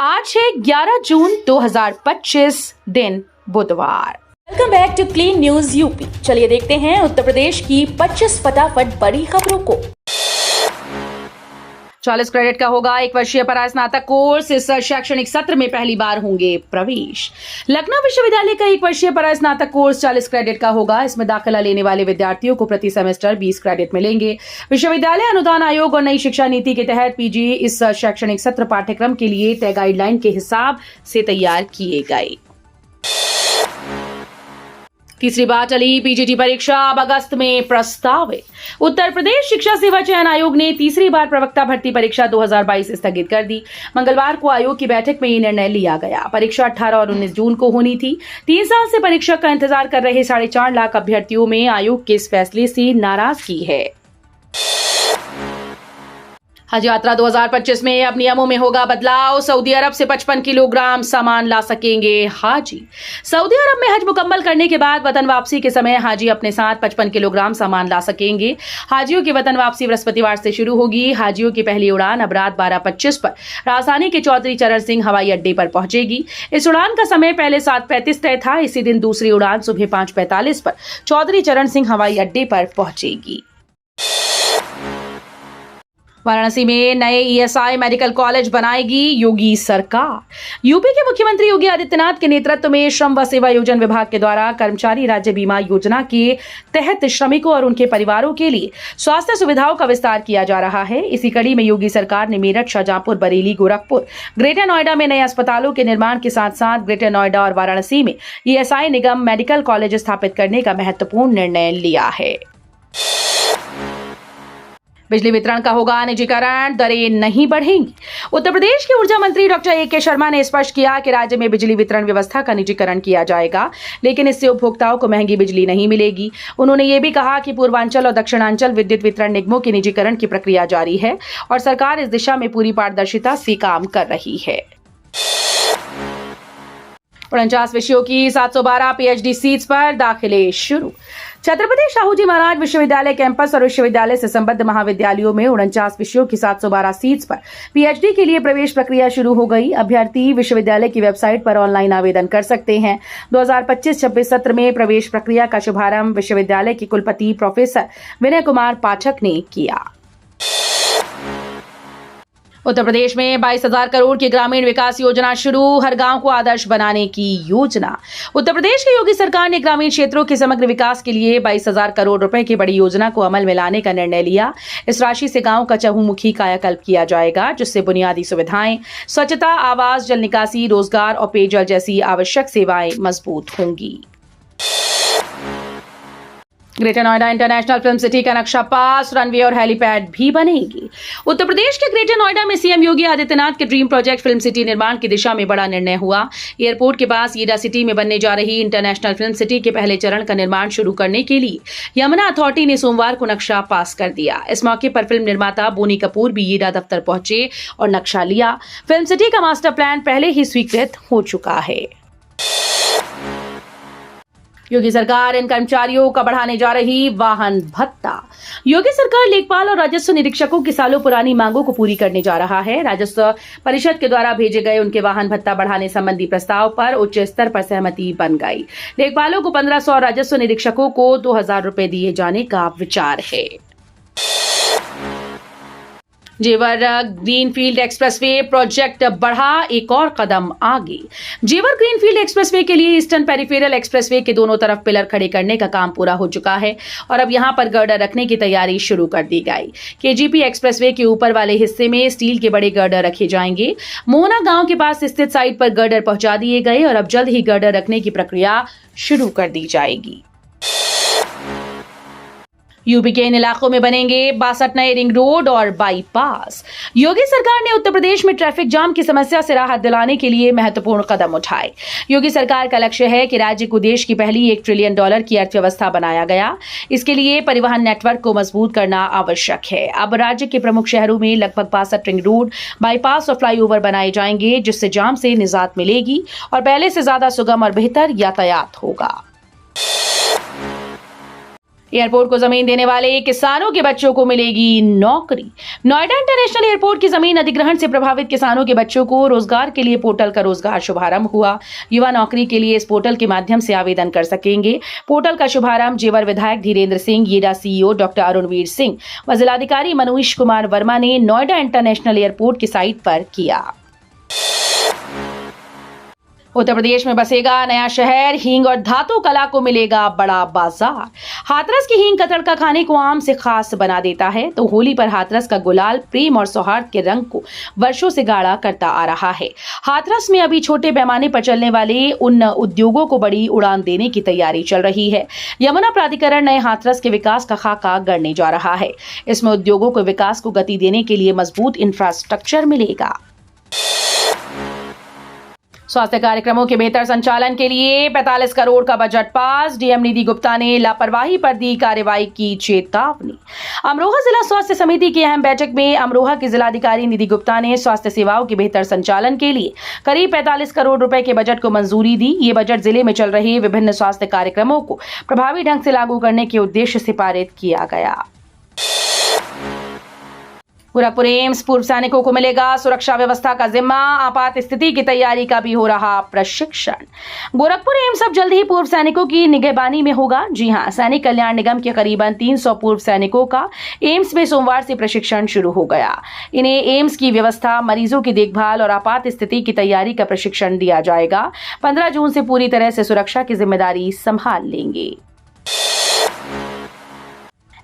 आज है 11 जून 2025 दिन बुधवार। Welcome back to clean news UP. चलिए देखते हैं उत्तर प्रदेश की 25 फटाफट बड़ी खबरों को। 40 क्रेडिट का होगा 1 वर्षीय परास्नातक कोर्स। इस शैक्षणिक सत्र में पहली बार होंगे प्रवेश। लखनऊ विश्वविद्यालय का 1 वर्षीय परास्नातक कोर्स 40 क्रेडिट का होगा। इसमें दाखिला लेने वाले विद्यार्थियों को प्रति सेमेस्टर 20 क्रेडिट मिलेंगे। विश्वविद्यालय अनुदान आयोग और नई शिक्षा नीति के तहत पीजी इस शैक्षणिक सत्र पाठ्यक्रम के लिए तय गाइडलाइन के हिसाब से तैयार किए गए। तीसरी बार चली पीजीटी परीक्षा अब अगस्त में प्रस्तावित। उत्तर प्रदेश शिक्षा सेवा चयन आयोग ने तीसरी बार प्रवक्ता भर्ती परीक्षा 2022 स्थगित कर दी। मंगलवार को आयोग की बैठक में ये निर्णय लिया गया। परीक्षा 18 और 19 जून को होनी थी। 3 साल से परीक्षा का इंतजार कर रहे 4.5 लाख अभ्यर्थियों में आयोग के इस फैसले से नाराजगी है। हज यात्रा 2025 में अब नियमों में होगा बदलाव। सऊदी अरब से 55 किलोग्राम सामान ला सकेंगे हाजी। सऊदी अरब में हज मुकम्मल करने के बाद वतन वापसी के समय हाजी अपने साथ 55 किलोग्राम सामान ला सकेंगे। हाजियों की वतन वापसी बृहस्पतिवार से शुरू होगी। हाजियों की पहली उड़ान अब रात 12:25 पर राजधानी के चौधरी चरण सिंह हवाई अड्डे पर पहुंचेगी। इस उड़ान का समय पहले 7:35 तय था। इसी दिन दूसरी उड़ान सुबह 5:45 पर चौधरी चरण सिंह हवाई अड्डे पर पहुंचेगी। वाराणसी में नए ईएसआई मेडिकल कॉलेज बनाएगी योगी सरकार। यूपी के मुख्यमंत्री योगी आदित्यनाथ के नेतृत्व में श्रम व सेवायोजन विभाग के द्वारा कर्मचारी राज्य बीमा योजना के तहत श्रमिकों और उनके परिवारों के लिए स्वास्थ्य सुविधाओं का विस्तार किया जा रहा है। इसी कड़ी में योगी सरकार ने मेरठ, शाहजहांपुर, बरेली, गोरखपुर, ग्रेटर नोएडा में नए अस्पतालों के निर्माण के साथ साथ ग्रेटर नोएडा और वाराणसी में ईएसआई निगम मेडिकल कॉलेज स्थापित करने का महत्वपूर्ण निर्णय लिया है। बिजली वितरण का होगा निजीकरण, दरें नहीं बढ़ेंगी। उत्तर प्रदेश के ऊर्जा मंत्री डॉक्टर ए.के. शर्मा ने स्पष्ट किया कि राज्य में बिजली वितरण व्यवस्था का निजीकरण किया जाएगा, लेकिन इससे उपभोक्ताओं को महंगी बिजली नहीं मिलेगी। उन्होंने ये भी कहा कि पूर्वांचल और दक्षिणांचल विद्युत वितरण निगमों के निजीकरण की प्रक्रिया जारी है और सरकार इस दिशा में पूरी पारदर्शिता से काम कर रही है। 49 विषयों की 712 पीएचडी सीट्स पर दाखिले शुरू। छत्रपति शाहूजी महाराज विश्वविद्यालय कैंपस और विश्वविद्यालय से संबद्ध महाविद्यालयों में 49 विषयों की 712 सीट्स पर पीएचडी के लिए प्रवेश प्रक्रिया शुरू हो गई। अभ्यर्थी विश्वविद्यालय की वेबसाइट पर ऑनलाइन आवेदन कर सकते हैं। 2025-26 सत्र में प्रवेश प्रक्रिया का शुभारंभ विश्वविद्यालय के कुलपति प्रोफेसर विनय कुमार पाठक ने किया। उत्तर प्रदेश में 22,000 करोड़ की ग्रामीण विकास योजना शुरू। हर गांव को आदर्श बनाने की योजना। उत्तर प्रदेश की योगी सरकार ने ग्रामीण क्षेत्रों के समग्र विकास के लिए 22,000 करोड़ रुपए की बड़ी योजना को अमल में लाने का निर्णय लिया। इस राशि से गांव का चहुमुखी कायाकल्प किया जाएगा, जिससे बुनियादी सुविधाएं, स्वच्छता, आवास, जल निकासी, रोजगार और पेयजल जैसी आवश्यक सेवाएं मजबूत होंगी। Greater Noida international film city का नक्शा पास, रनवे और हेलीपैड भी बनेगी। उत्तर प्रदेश के ग्रेटर नोएडा में सीएम योगी आदित्यनाथ के ड्रीम प्रोजेक्ट फिल्म सिटी निर्माण की दिशा में बड़ा निर्णय हुआ। एयरपोर्ट के पास ईडा सिटी में बनने जा रही इंटरनेशनल फिल्म सिटी के पहले चरण का निर्माण शुरू करने के लिए यमुना अथॉरिटी ने सोमवार को नक्शा पास कर दिया। इस मौके पर फिल्म निर्माता बोनी कपूर भी ईडा दफ्तर पहुंचे और नक्शा लिया। फिल्म सिटी का मास्टर प्लान पहले ही स्वीकृत हो चुका है। योगी सरकार इन कर्मचारियों का बढ़ाने जा रही वाहन भत्ता। योगी सरकार लेखपाल और राजस्व निरीक्षकों की सालों पुरानी मांगों को पूरी करने जा रहा है। राजस्व परिषद के द्वारा भेजे गए उनके वाहन भत्ता बढ़ाने संबंधी प्रस्ताव पर उच्च स्तर पर सहमति बन गई। लेखपालों को 1,500 और राजस्व निरीक्षकों को 2,000 रुपए दिए जाने का विचार है। जेवर ग्रीनफील्ड एक्सप्रेसवे प्रोजेक्ट बढ़ा एक और कदम आगे। जेवर ग्रीनफील्ड एक्सप्रेसवे के लिए ईस्टर्न पेरिफेरल एक्सप्रेसवे के दोनों तरफ पिलर खड़े करने का काम पूरा हो चुका है और अब यहां पर गर्डर रखने की तैयारी शुरू कर दी गई। केजीपी एक्सप्रेसवे के ऊपर वाले हिस्से में स्टील के बड़े गर्डर रखे जाएंगे। मोहना गांव के पास स्थित साइट पर गर्डर पहुंचा दिए गए और अब जल्द ही गर्डर रखने की प्रक्रिया शुरू कर दी जाएगी। यूपी के इन इलाकों में बनेंगे 62 नए रिंग रोड और बाईपास। योगी सरकार ने उत्तर प्रदेश में ट्रैफिक जाम की समस्या से राहत दिलाने के लिए महत्वपूर्ण कदम उठाए। योगी सरकार का लक्ष्य है कि राज्य को देश की पहली $1 ट्रिलियन की अर्थव्यवस्था बनाया गया। इसके लिए परिवहन नेटवर्क को मजबूत करना आवश्यक है। अब राज्य के प्रमुख शहरों में लगभग 62 रिंग रोड, बाईपास और फ्लाईओवर बनाए जाएंगे, जिससे जाम से निजात मिलेगी और पहले से ज्यादा सुगम और बेहतर यातायात होगा। एयरपोर्ट को जमीन देने वाले किसानों के बच्चों को मिलेगी नौकरी। नोएडा इंटरनेशनल एयरपोर्ट की जमीन अधिग्रहण से प्रभावित किसानों के बच्चों को रोजगार के लिए पोर्टल का रोजगार शुभारंभ हुआ। युवा नौकरी के लिए इस पोर्टल के माध्यम से आवेदन कर सकेंगे। पोर्टल का शुभारंभ जेवर विधायक धीरेन्द्र सिंह, येडा सीईओ डॉक्टर अरुणवीर सिंह व जिलाधिकारी मनोज कुमार वर्मा ने नोएडा इंटरनेशनल एयरपोर्ट की साइट पर किया। उत्तर प्रदेश में बसेगा नया शहर, हींग और धातु कला को मिलेगा बड़ा बाजार। हाथरस की हींग का तड़का खाने को आम से खास बना देता है, तो होली पर हाथरस का गुलाल प्रेम और सौहार्द के रंग को वर्षों से गाढ़ा करता आ रहा है। हाथरस में अभी छोटे पैमाने पर चलने वाले उन उद्योगों को बड़ी उड़ान देने की तैयारी चल रही है। यमुना प्राधिकरण नए हाथरस के विकास का खाका गढ़ने जा रहा है। इसमें उद्योगों को विकास को गति देने के लिए मजबूत इंफ्रास्ट्रक्चर मिलेगा। स्वास्थ्य कार्यक्रमों के बेहतर संचालन के लिए 45 करोड़ का बजट पास। डीएम निधि गुप्ता ने लापरवाही पर दी कार्रवाई की चेतावनी। अमरोहा जिला स्वास्थ्य समिति की अहम बैठक में अमरोहा के जिलाधिकारी निधि गुप्ता ने स्वास्थ्य सेवाओं के बेहतर संचालन के लिए करीब 45 करोड़ रुपए के बजट को मंजूरी दी। ये बजट जिले में चल रहे विभिन्न स्वास्थ्य कार्यक्रमों को प्रभावी ढंग से लागू करने के उद्देश्य से पारित किया गया। गोरखपुर एम्स पूर्व सैनिकों को मिलेगा सुरक्षा व्यवस्था का जिम्मा। आपात स्थिति की तैयारी का भी हो रहा प्रशिक्षण। गोरखपुर एम्स अब जल्द ही पूर्व सैनिकों की निगहबानी में होगा। जी हां, सैनिक कल्याण निगम के करीबन 300 पूर्व सैनिकों का एम्स में सोमवार से प्रशिक्षण शुरू हो गया। इन्हें एम्स की व्यवस्था, मरीजों की देखभाल और आपात स्थिति की तैयारी का प्रशिक्षण दिया जाएगा। 15 जून से पूरी तरह से सुरक्षा की जिम्मेदारी संभाल लेंगे।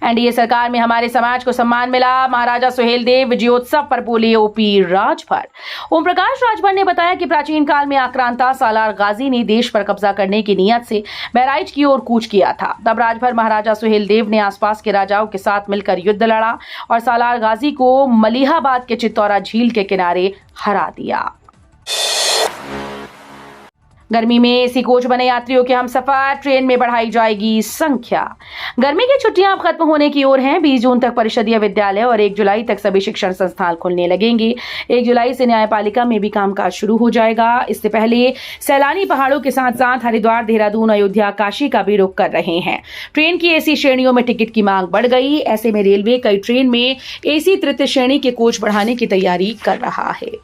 एनडीए सरकार में हमारे समाज को सम्मान मिला। महाराजा सुहेलदेव विजयोत्सव पर बोले ओपी राजभर। ओम प्रकाश राजभर ने बताया कि प्राचीन काल में आक्रांता सालार गाजी ने देश पर कब्जा करने की नियत से बहराइच की ओर कूच किया था। तब राजभर महाराजा सुहेलदेव ने आसपास के राजाओं के साथ मिलकर युद्ध लड़ा और सालार गाजी को मलिहाबाद के चित्तौरा झील के किनारे हरा दिया। गर्मी में एसी कोच बने यात्रियों के हमसफर, ट्रेन में बढ़ाई जाएगी संख्या। गर्मी की छुट्टियां अब खत्म होने की ओर हैं। 20 जून तक परिषदीय विद्यालय और 1 जुलाई तक सभी शिक्षण संस्थान खुलने लगेंगे। 1 जुलाई से न्यायपालिका में भी कामकाज शुरू हो जाएगा। इससे पहले सैलानी पहाड़ों के साथ साथ हरिद्वार, देहरादून, अयोध्या, काशी का भी रुख कर रहे हैं। ट्रेन की एसी श्रेणियों में टिकट की मांग बढ़ गई। ऐसे में रेलवे कई ट्रेन में एसी तृतीय श्रेणी के कोच बढ़ाने की तैयारी कर रहा है।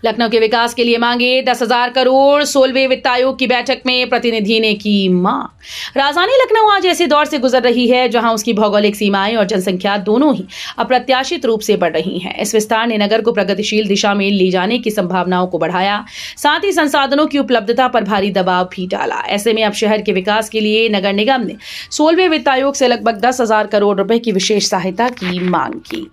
लखनऊ के विकास के लिए मांगे 10,000 करोड़। 16वें वित्त आयोग की बैठक में प्रतिनिधि ने की मांग। राजधानी लखनऊ आज ऐसे दौर से गुजर रही है जहां उसकी भौगोलिक सीमाएं और जनसंख्या दोनों ही अप्रत्याशित रूप से बढ़ रही हैं। इस विस्तार ने नगर को प्रगतिशील दिशा में ले जाने की संभावनाओं को बढ़ाया, साथ ही संसाधनों की उपलब्धता पर भारी दबाव भी डाला। ऐसे में अब शहर के विकास के लिए नगर निगम ने 16वें वित्त आयोग से लगभग 10,000 करोड़ रुपए की विशेष सहायता की मांग की।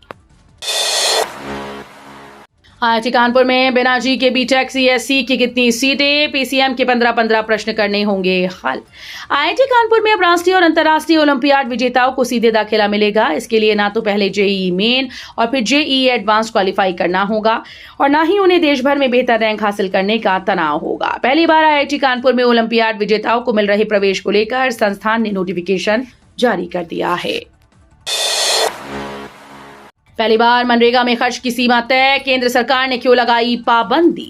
आईआईटी कानपुर में बिना जी के बीटेक सीएससी की कितनी सीटें? पीसीएम के 15-15 प्रश्न करने होंगे हल। आईआईटी कानपुर में अब राष्ट्रीय और अंतर्राष्ट्रीय ओलंपियाड विजेताओं को सीधे दाखिला मिलेगा। इसके लिए ना तो पहले जेईई मेन और फिर जेईई एडवांस क्वालिफाई करना होगा और ना ही उन्हें देश भर में बेहतर रैंक हासिल करने का तनाव होगा। पहली बार आईआईटी कानपुर में ओलंपियाड विजेताओं को मिल रहे प्रवेश को लेकर संस्थान ने नोटिफिकेशन जारी कर दिया है। पहली बार मनरेगा में खर्च की सीमा तय। केंद्र सरकार ने क्यों लगाई पाबंदी?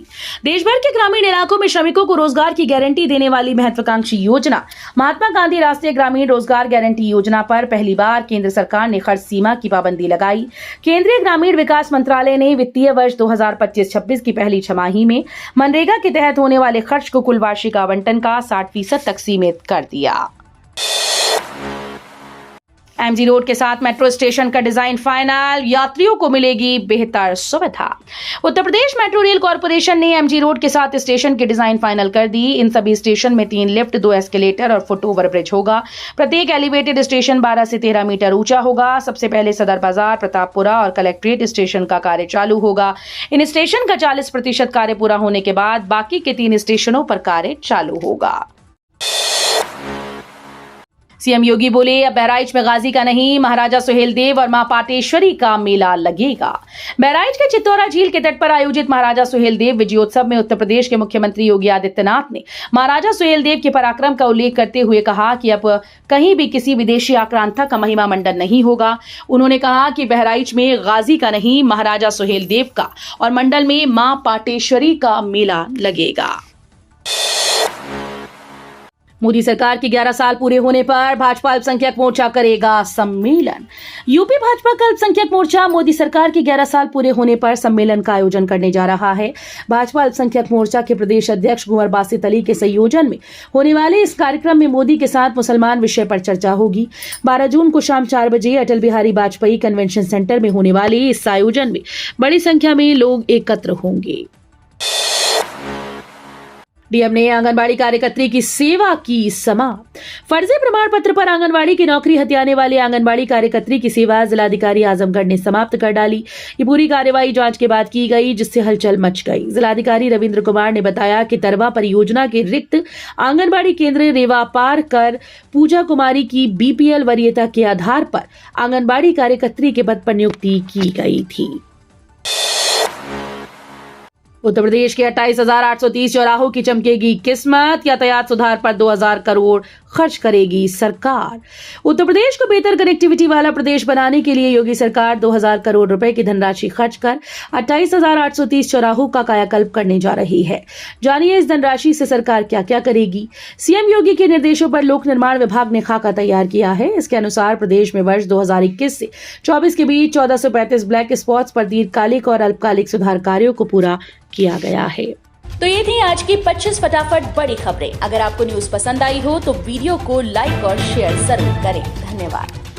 देश भर के ग्रामीण इलाकों में श्रमिकों को रोजगार की गारंटी देने वाली महत्वाकांक्षी योजना महात्मा गांधी राष्ट्रीय ग्रामीण रोजगार गारंटी योजना पर पहली बार केंद्र सरकार ने खर्च सीमा की पाबंदी लगाई। केंद्रीय ग्रामीण विकास मंत्रालय ने वित्तीय वर्ष 2025-26 की पहली छमाही में मनरेगा के तहत होने वाले खर्च को कुल वार्षिक आवंटन का 60% तक सीमित कर दिया। एमजी रोड के साथ मेट्रो स्टेशन का डिजाइन फाइनल, यात्रियों को मिलेगी बेहतर सुविधा। Uttar Pradesh metro rail corporation ने एमजी रोड के साथ स्टेशन की डिजाइन फाइनल कर दी। इन सभी स्टेशन में 3 लिफ्ट, 2 एस्केलेटर और फुटओवर ब्रिज होगा। प्रत्येक एलिवेटेड स्टेशन 12 से 13 मीटर ऊंचा होगा। सबसे पहले सदर बाजार, प्रतापपुरा और कलेक्ट्रेट स्टेशन का कार्य चालू होगा। इन स्टेशन का 40% कार्य पूरा होने के बाद बाकी के 3 स्टेशनों पर कार्य चालू होगा। सीएम योगी बोले अब बहराइच में गाजी का नहीं, महाराजा सुहेलदेव और मां पाटेश्वरी का मेला लगेगा। बहराइच के चित्तौरा झील के तट पर आयोजित महाराजा सुहेलदेव विजयोत्सव में उत्तर प्रदेश के मुख्यमंत्री योगी आदित्यनाथ ने महाराजा सुहेलदेव के पराक्रम का उल्लेख करते हुए कहा कि अब कहीं भी किसी विदेशी आक्रांता का महिमा मंडन नहीं होगा। उन्होंने कहा कि बहराइच में गाजी का नहीं, महाराजा सुहेलदेव का और मंडल में मां पाटेश्वरी का मेला लगेगा। मोदी सरकार के 11 साल पूरे होने पर भाजपा अल्पसंख्यक मोर्चा करेगा सम्मेलन। यूपी भाजपा का अल्पसंख्यक मोर्चा मोदी सरकार के 11 साल पूरे होने पर सम्मेलन का आयोजन करने जा रहा है। भाजपा अल्पसंख्यक मोर्चा के प्रदेश अध्यक्ष कुंवर बासित अली के संयोजन में होने वाले इस कार्यक्रम में मोदी के साथ मुसलमान विषय पर चर्चा होगी। 12 जून को शाम 4 बजे अटल बिहारी वाजपेयी कन्वेंशन सेंटर में होने वाले इस आयोजन में बड़ी संख्या में लोग एकत्र होंगे। डीएम ने आंगनबाड़ी कार्यकर्त्री की सेवा की समाप्त। फर्जी प्रमाण पत्र पर आंगनबाड़ी की नौकरी हथियाने वाले आंगनबाड़ी कार्यकर्त्री की सेवा जिलाधिकारी आजमगढ़ ने समाप्त कर डाली। ये पूरी कार्रवाई जांच के बाद की गई, जिससे हलचल मच गई। जिलाधिकारी रविंद्र कुमार ने बताया कि तरवा परियोजना के रिक्त आंगनबाड़ी केंद्र रेवा पार कर पूजा कुमारी की बीपीएल वरीयता के आधार पर आंगनबाड़ी कार्यकर्त्री के पद पर नियुक्ति की गई थी। उत्तर प्रदेश के 28,830 चौराहों की चमकेगी किस्मत। यातायात सुधार पर 2,000 करोड़ खर्च करेगी सरकार। उत्तर प्रदेश को बेहतर कनेक्टिविटी वाला प्रदेश बनाने के लिए योगी सरकार 2,000 करोड़ रुपए की धनराशि खर्च कर 28,830 चौराहों का कायाकल्प करने जा रही है। जानिए इस धनराशि से सरकार क्या क्या करेगी। सीएम योगी के निर्देशों पर लोक निर्माण विभाग ने खाका तैयार किया है। इसके अनुसार प्रदेश में वर्ष 2021 से 24 के बीच 1435 ब्लैक स्पॉट्स पर दीर्घकालिक और अल्पकालिक सुधार कार्यों को पूरा किया गया है। तो ये थी आज की 25 फटाफट बड़ी खबरें। अगर आपको न्यूज पसंद आई हो तो वीडियो को लाइक और शेयर जरूर करें। धन्यवाद।